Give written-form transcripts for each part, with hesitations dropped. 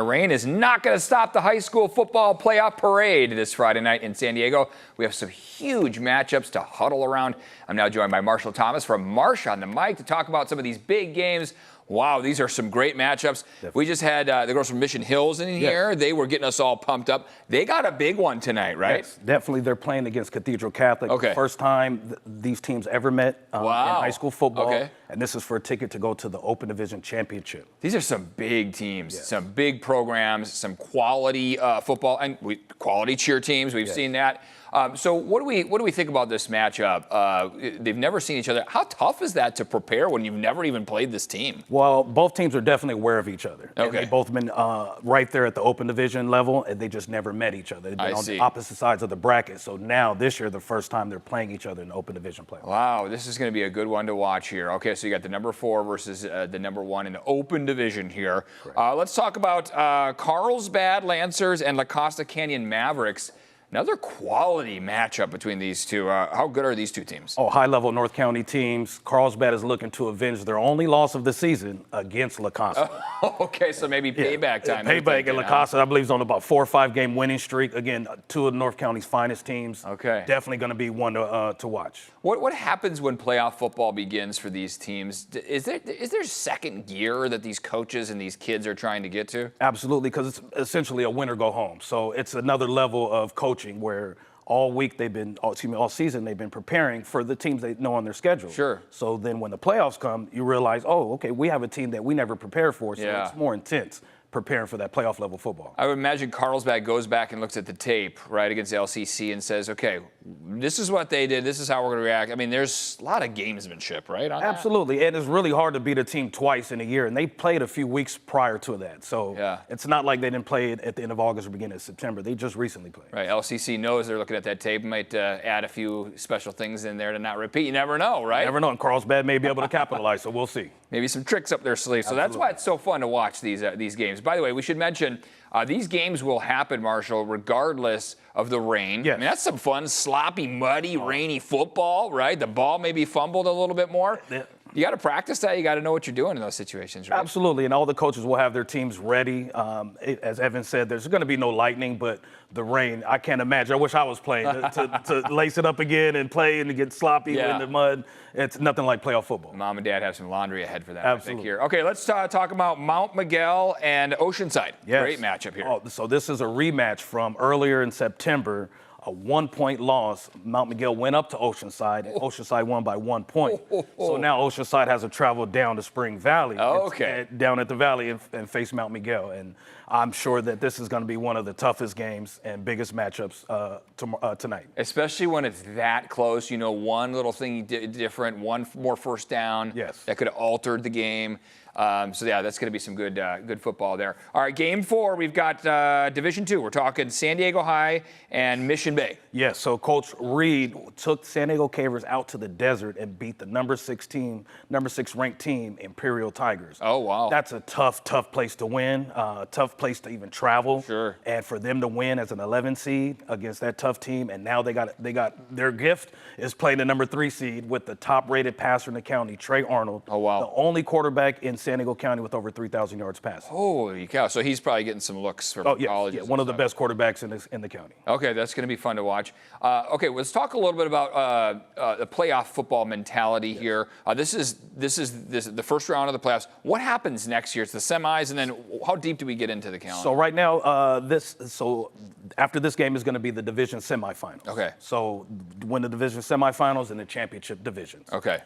The rain is not going to stop the high school football playoff parade this Friday night in San Diego. We have some huge matchups to huddle around. I'm now joined by Marshall Thomas from Marsh on the mic to talk about some of these big games. Wow, these are some great matchups. Definitely. We just had the girls from Mission Hills in here. Yes. They were getting us all pumped up. They got a big one tonight, right? Yes, definitely. They're playing against Cathedral Catholic. Okay. First time these teams ever met in high school football. Okay. And this is for a ticket to go to the Open Division Championship. These are some big teams, yes. Some big programs, some quality football, and quality cheer teams. We've seen that. So what do we think about this matchup? They've never seen each other. How tough is that to prepare when you've never even played this team? Well, both teams are definitely aware of each other. Okay. And they've both been right there at the Open Division level, and they just never met each other. They've been on the opposite sides of the bracket. So now, this year, the first time they're playing each other in the Open Division play. Wow, this is going to be a good one to watch here. Okay, so you got the number 4 versus the number 1 in the Open Division here. Let's talk about Carlsbad Lancers and La Costa Canyon Mavericks. Another quality matchup between these two. How good are these two teams? Oh, high-level North County teams. Carlsbad is looking to avenge their only loss of the season against La Costa. Okay, so maybe payback time. Payback at La Costa, I believe, is on about 4 or 5 game winning streak. Again, 2 of North County's finest teams. Okay. Definitely going to be one to watch. What happens when playoff football begins for these teams? Is there second gear that these coaches and these kids are trying to get to? Absolutely, because it's essentially a win or go home. So it's another level of coaching where all season they've been preparing for the teams they know on their schedule. Sure. So then when the playoffs come, you realize, oh, okay, we have a team that we never prepared for, so it's more intense preparing for that playoff level football. I would imagine Carlsbad goes back and looks at the tape, right, against LCC and says, okay, this is what they did. This is how we're going to react. I mean, there's a lot of gamesmanship, right? Absolutely. And it's really hard to beat a team twice in a year. And they played a few weeks prior to that. So it's not like they didn't play it at the end of August or beginning of September. They just recently played. Right. LCC knows they're looking at that tape, might add a few special things in there to not repeat. You never know, right? You never know. And Carlsbad may be able to capitalize, so we'll see. Maybe some tricks up their sleeve. So that's why it's so fun to watch these games. By the way, we should mention these games will happen, Marshall, regardless of the rain. Yes. I mean, that's some fun, sloppy, muddy, rainy football, right? The ball may be fumbled a little bit more. You got to practice that. You got to know what you're doing in those situations, right? Absolutely, and all the coaches will have their teams ready. As Evan said, there's going to be no lightning, but the rain, I can't imagine. I wish I was playing to lace it up again and play and get sloppy in the mud. It's nothing like playoff football. Mom and Dad have some laundry ahead for that, Absolutely. I think, here. Okay, let's talk about Mount Miguel and Oceanside. Yes. Great matchup here. Oh, so this is a rematch from earlier in September. A 1-point loss. Mount Miguel went up to Oceanside, and Oceanside won by 1 point. So now Oceanside has to travel down to Spring Valley, down at the Valley, and face Mount Miguel. And I'm sure that this is going to be one of the toughest games and biggest matchups tonight. Especially when it's that close. You know, one little thing you did different, one more first down that could have altered the game. So that's going to be some good football there. All right, game 4, we've got Division II. We're talking San Diego High and Mission Bay. Yes, so Coach Reed took San Diego Cavers out to the desert and beat the number 6 ranked team, Imperial Tigers. Oh, wow. That's a tough place to win, tough place to even travel. Sure. And for them to win as an 11 seed against that tough team, and now they got their gift is playing the number 3 seed with the top-rated passer in the county, Trey Arnold. Oh, wow. The only quarterback in San Diego County with over 3,000 yards passing. Holy cow. So he's probably getting some looks from colleges. Yeah, one of the best quarterbacks in the county. Okay, that's going to be fun to watch. Okay, let's talk a little bit about the playoff football mentality here. This is the first round of the playoffs. What happens next year? It's the semis, and then how deep do we get into the calendar? So right now, after this game is going to be the division semifinals. Okay. So win the division semifinals and the championship divisions. Okay.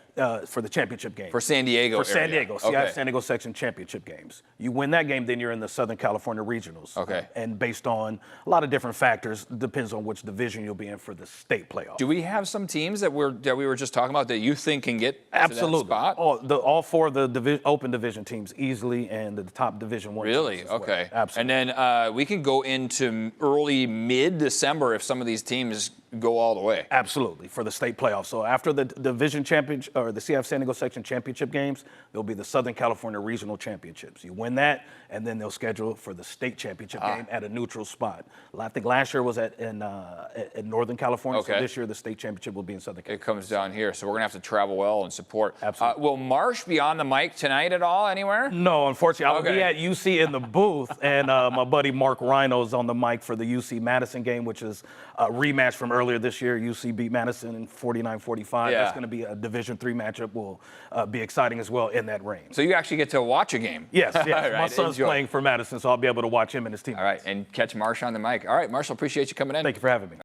For the championship game. For San Diego. San Diego. San Diego section championship games. You win that game, then you're in the Southern California regionals. Okay. And based on a lot of different factors, depends on which division you'll be in for the state playoff. Do we have some teams that we were just talking about that you think can get to that spot? All 4 of the open division teams easily, and the top Division 1 Really? teams as well. Okay. Absolutely. And then we can go into early mid-December if some of these teams go all the way. Absolutely, for the state playoffs. So after the division championship or the CF San Diego section championship games, there'll be the Southern California Regional Championships. You win that, and then they'll schedule for the state championship game at a neutral spot. I think last year was in Northern California, so this year the state championship will be in Southern California. It comes down here, so we're going to have to travel well and support. Absolutely. Will Marsh be on the mic tonight at all, anywhere? No, unfortunately. I will be at UC in the booth, and my buddy Mark Rhino's on the mic for the UC Madison game, which is a rematch from earlier this year. UC beat Madison in 49-45. Yeah. That's going to be a Division III matchup. Will be exciting as well in that range. So you actually get to watch a game. Yes. Right, my son's enjoy. Playing for Madison, so I'll be able to watch him and his team. All right, and catch Marsh on the mic. All right, Marshall, appreciate you coming in. Thank you for having me.